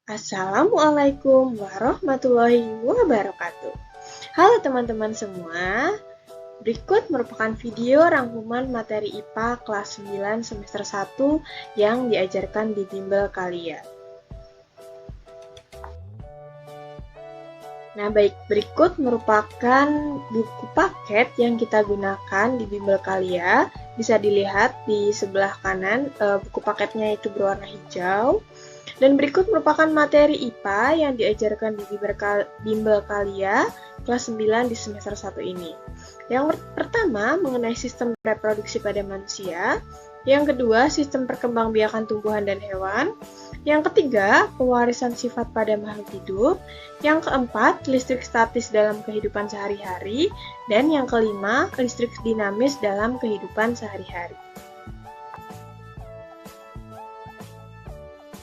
Assalamualaikum warahmatullahi wabarakatuh. Halo teman-teman semua, berikut merupakan video rangkuman materi IPA kelas 9 semester 1 yang diajarkan di bimbel kalian. Nah, berikut merupakan buku paket yang kita gunakan di bimbel kalian. Bisa dilihat di sebelah kanan, buku paketnya itu berwarna hijau. Dan berikut merupakan materi IPA yang diajarkan di bimbel kalian kelas 9 di semester 1 ini. Yang pertama mengenai sistem reproduksi pada manusia. Yang kedua, sistem perkembangbiakan tumbuhan dan hewan. Yang ketiga, pewarisan sifat pada makhluk hidup. Yang keempat, listrik statis dalam kehidupan sehari-hari. Dan yang kelima, listrik dinamis dalam kehidupan sehari-hari.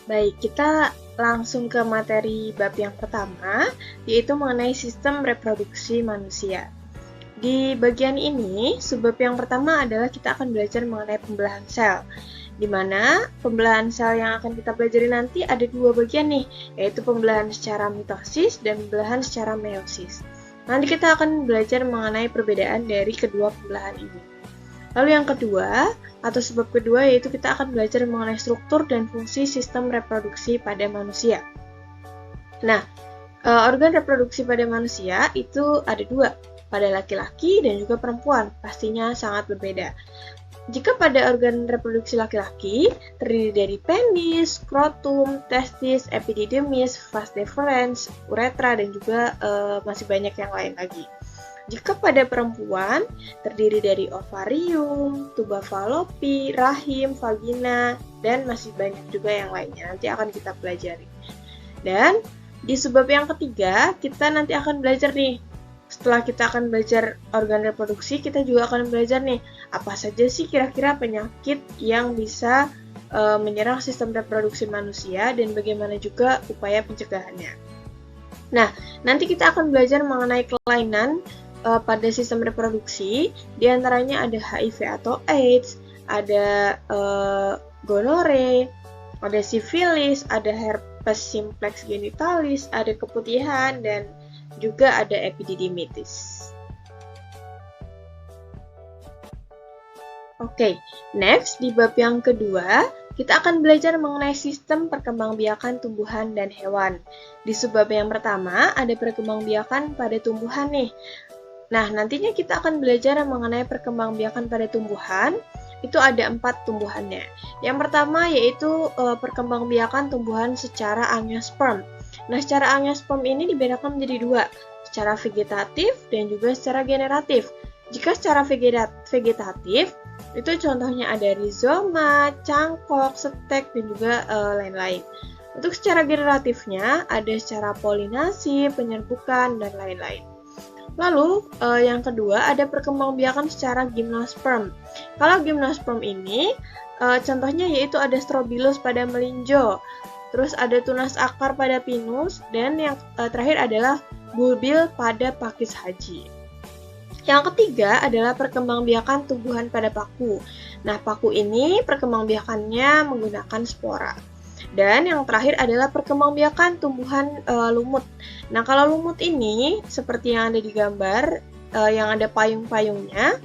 Baik, kita langsung ke materi bab yang pertama, yaitu mengenai sistem reproduksi manusia. Di bagian ini, subbab yang pertama adalah kita akan belajar mengenai pembelahan sel, di mana pembelahan sel yang akan kita pelajari nanti ada dua bagian nih, yaitu pembelahan secara mitosis dan pembelahan secara meiosis. Nanti kita akan belajar mengenai perbedaan dari kedua pembelahan ini. Lalu yang kedua, atau sebab kedua, yaitu kita akan belajar mengenai struktur dan fungsi sistem reproduksi pada manusia. Nah, organ reproduksi pada manusia itu ada dua, pada laki-laki dan juga perempuan, pastinya sangat berbeda. Jika pada organ reproduksi laki-laki, terdiri dari penis, skrotum, testis, epididymis, vas deferens, uretra, dan juga masih banyak yang lain lagi. Jika pada perempuan, terdiri dari ovarium, tuba falopi, rahim, vagina, dan masih banyak juga yang lainnya. Nanti akan kita pelajari. Dan di subbab yang ketiga, kita nanti akan belajar nih. Setelah kita akan belajar organ reproduksi, kita juga akan belajar nih, apa saja sih kira-kira penyakit yang bisa menyerang sistem reproduksi manusia dan bagaimana juga upaya pencegahannya. Nah, nanti kita akan belajar mengenai kelainan pada sistem reproduksi, diantaranya ada HIV atau AIDS, ada gonore, ada sifilis, ada herpes simplex genitalis, ada keputihan, dan juga ada epididymitis. Oke, next di bab yang kedua, kita akan belajar mengenai sistem perkembangbiakan tumbuhan dan hewan. Di subbab yang pertama, ada perkembangbiakan pada tumbuhan nih. Nah, nantinya kita akan belajar mengenai perkembangbiakan pada tumbuhan. Itu ada 4 tumbuhannya. Yang pertama yaitu perkembangbiakan tumbuhan secara angiosperm. Nah, secara angiosperm ini dibedakan menjadi dua, secara vegetatif dan juga secara generatif. Jika secara vegetatif, itu contohnya ada rizoma, cangkok, stek, dan juga lain-lain. Untuk secara generatifnya, ada secara polinasi, penyerbukan, dan lain-lain. Lalu, yang kedua ada perkembangbiakan secara gymnosperm. Kalau gymnosperm ini, contohnya yaitu ada strobilus pada melinjo, terus ada tunas akar pada pinus, dan yang terakhir adalah bulbil pada pakis haji. Yang ketiga adalah perkembangbiakan tumbuhan pada paku. Nah, paku ini perkembangbiakannya menggunakan spora. Dan yang terakhir adalah perkembangbiakan tumbuhan lumut. Nah, kalau lumut ini seperti yang ada di gambar, yang ada payung-payungnya,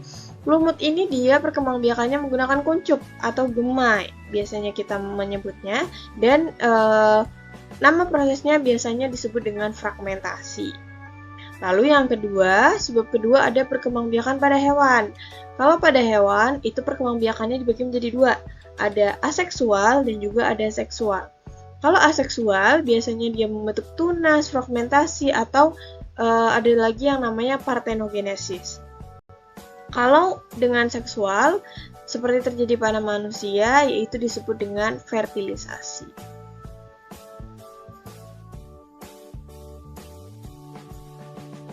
lumut ini dia perkembangbiakannya menggunakan kuncup atau gemai, biasanya kita menyebutnya, dan nama prosesnya biasanya disebut dengan fragmentasi. Lalu yang kedua, sebab kedua ada perkembangbiakan pada hewan. Kalau pada hewan, itu perkembangbiakannya dibagi menjadi dua. Ada aseksual dan juga ada seksual. Kalau aseksual, biasanya dia membentuk tunas, fragmentasi, atau ada lagi yang namanya partenogenesis. Kalau dengan seksual, seperti terjadi pada manusia, yaitu disebut dengan fertilisasi.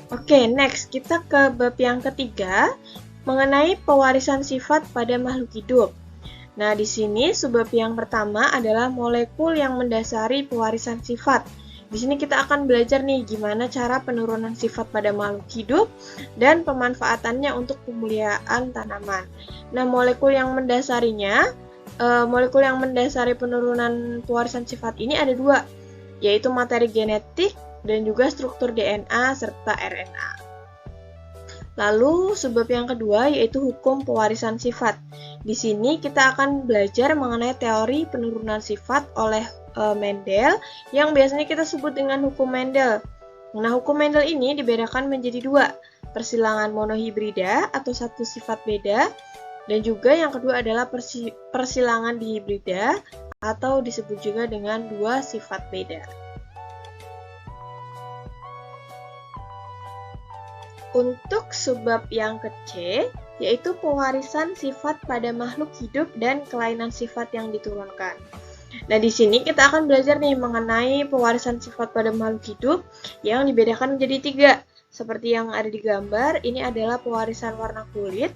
Oke, next kita ke bab yang ketiga, mengenai pewarisan sifat pada makhluk hidup. Nah, di sini subbab yang pertama adalah molekul yang mendasari pewarisan sifat. Di sini kita akan belajar nih gimana cara penurunan sifat pada makhluk hidup dan pemanfaatannya untuk pemulihaan tanaman. Nah, molekul yang mendasari penurunan pewarisan sifat ini ada dua. yaitu materi genetik dan juga struktur DNA serta RNA. Lalu sebab yang kedua yaitu hukum pewarisan sifat. Di sini kita akan belajar mengenai teori penurunan sifat oleh Mendel yang biasanya kita sebut dengan hukum Mendel. Nah, hukum Mendel ini dibedakan menjadi dua, persilangan monohibrida atau satu sifat beda, dan juga yang kedua adalah persilangan dihibrida atau disebut juga dengan dua sifat beda. Untuk sebab yang ke-C, yaitu pewarisan sifat pada makhluk hidup dan kelainan sifat yang diturunkan. Nah, di sini kita akan belajar nih mengenai pewarisan sifat pada makhluk hidup yang dibedakan menjadi tiga. Seperti yang ada di gambar, ini adalah pewarisan warna kulit.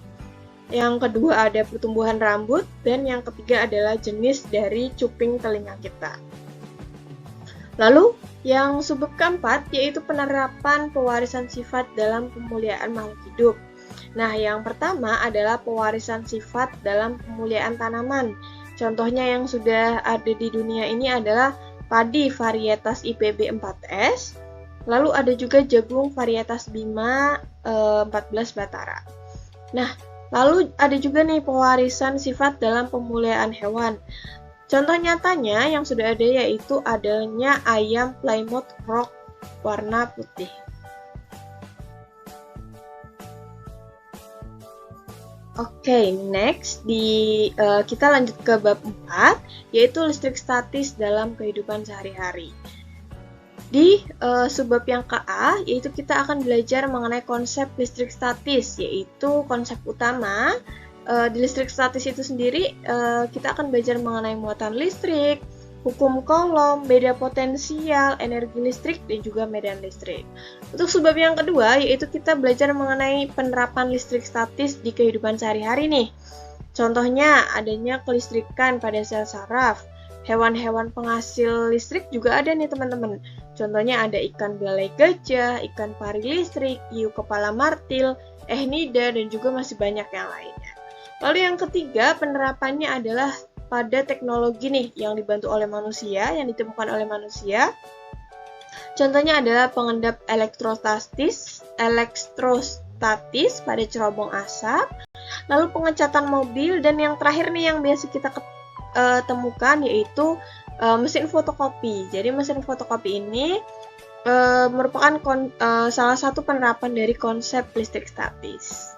Yang kedua ada pertumbuhan rambut, dan yang ketiga adalah jenis dari cuping telinga kita. Lalu, yang sebab keempat yaitu penerapan pewarisan sifat dalam pemuliaan makhluk hidup. Nah, yang pertama adalah pewarisan sifat dalam pemuliaan tanaman. Contohnya yang sudah ada di dunia ini adalah padi varietas IPB 4S, lalu ada juga jagung varietas Bima 14 Batara. Nah, lalu ada juga nih pewarisan sifat dalam pemuliaan hewan. Contoh nyatanya yang sudah ada yaitu adanya ayam Plymouth Rock warna putih. Oke, next kita lanjut ke bab 4, yaitu listrik statis dalam kehidupan sehari-hari. Di subbab yang ke-A, yaitu kita akan belajar mengenai konsep listrik statis, yaitu konsep utama. Di listrik statis itu sendiri, kita akan belajar mengenai muatan listrik, hukum Coulomb, beda potensial, energi listrik, dan juga medan listrik. Untuk sebab yang kedua, yaitu kita belajar mengenai penerapan listrik statis di kehidupan sehari-hari nih. Contohnya, adanya kelistrikan pada sel saraf. Hewan-hewan penghasil listrik juga ada nih teman-teman. Contohnya ada ikan belalai gajah, ikan pari listrik, hiu kepala martil, ehnida, dan juga masih banyak yang lainnya. Lalu yang ketiga, penerapannya adalah pada teknologi nih yang dibantu oleh manusia, yang ditemukan oleh manusia. Contohnya adalah pengendap elektrostatis pada cerobong asap, lalu pengecatan mobil, dan yang terakhir nih yang biasa kita temukan yaitu mesin fotokopi. Jadi mesin fotokopi ini merupakan salah satu penerapan dari konsep listrik statis.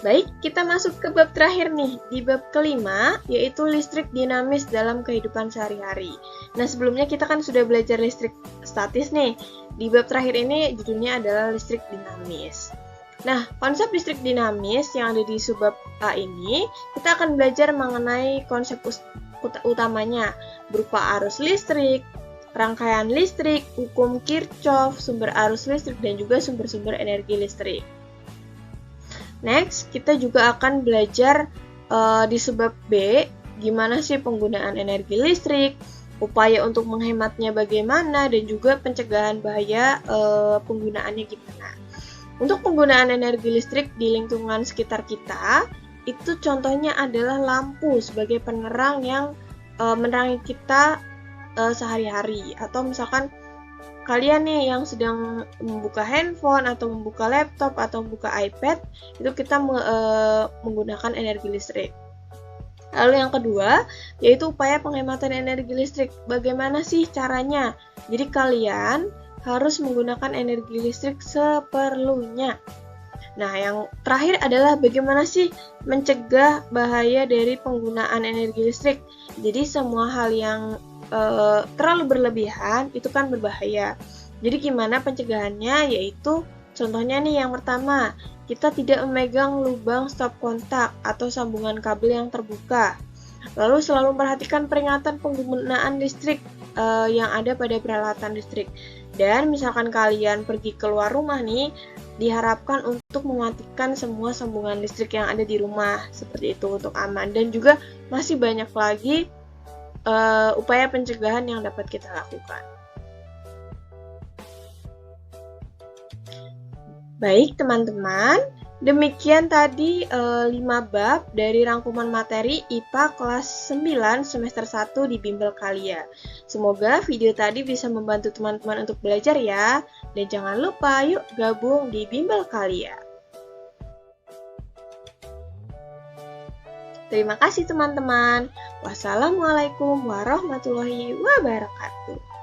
Baik, kita masuk ke bab terakhir nih, di bab kelima, yaitu listrik dinamis dalam kehidupan sehari-hari. Nah, sebelumnya kita kan sudah belajar listrik statis nih. Di bab terakhir ini judulnya adalah listrik dinamis. Nah, konsep listrik dinamis yang ada di subbab A ini, kita akan belajar mengenai konsep utamanya, berupa arus listrik, rangkaian listrik, hukum Kirchhoff, sumber arus listrik, dan juga sumber-sumber energi listrik. Next, kita juga akan belajar di subbab B, gimana sih penggunaan energi listrik, upaya untuk menghematnya bagaimana, dan juga pencegahan bahaya penggunaannya gimana. Untuk penggunaan energi listrik di lingkungan sekitar kita, itu contohnya adalah lampu sebagai penerang yang menerangi kita sehari-hari. Atau misalkan kalian nih yang sedang membuka handphone atau membuka laptop atau membuka iPad, itu kita menggunakan energi listrik. Lalu yang kedua, yaitu upaya penghematan energi listrik. Bagaimana sih caranya? Jadi kalian harus menggunakan energi listrik seperlunya. Nah, yang terakhir adalah bagaimana sih mencegah bahaya dari penggunaan energi listrik. Jadi semua hal yang terlalu berlebihan itu kan berbahaya. Jadi gimana pencegahannya? Yaitu contohnya nih yang pertama, kita tidak memegang lubang stop kontak atau sambungan kabel yang terbuka. Lalu selalu memperhatikan peringatan penggunaan listrik yang ada pada peralatan listrik. Dan misalkan kalian pergi keluar rumah nih, diharapkan untuk mematikan semua sambungan listrik yang ada di rumah, seperti itu untuk aman. Dan juga masih banyak lagi upaya pencegahan yang dapat kita lakukan. Baik teman-teman, Demikian tadi 5 bab dari rangkuman materi IPA kelas 9 semester 1 di Bimbel Kalia. Semoga video tadi bisa membantu teman-teman untuk belajar ya. Dan jangan lupa yuk gabung di Bimbel Kalia. Terima kasih teman-teman. Wassalamualaikum warahmatullahi wabarakatuh.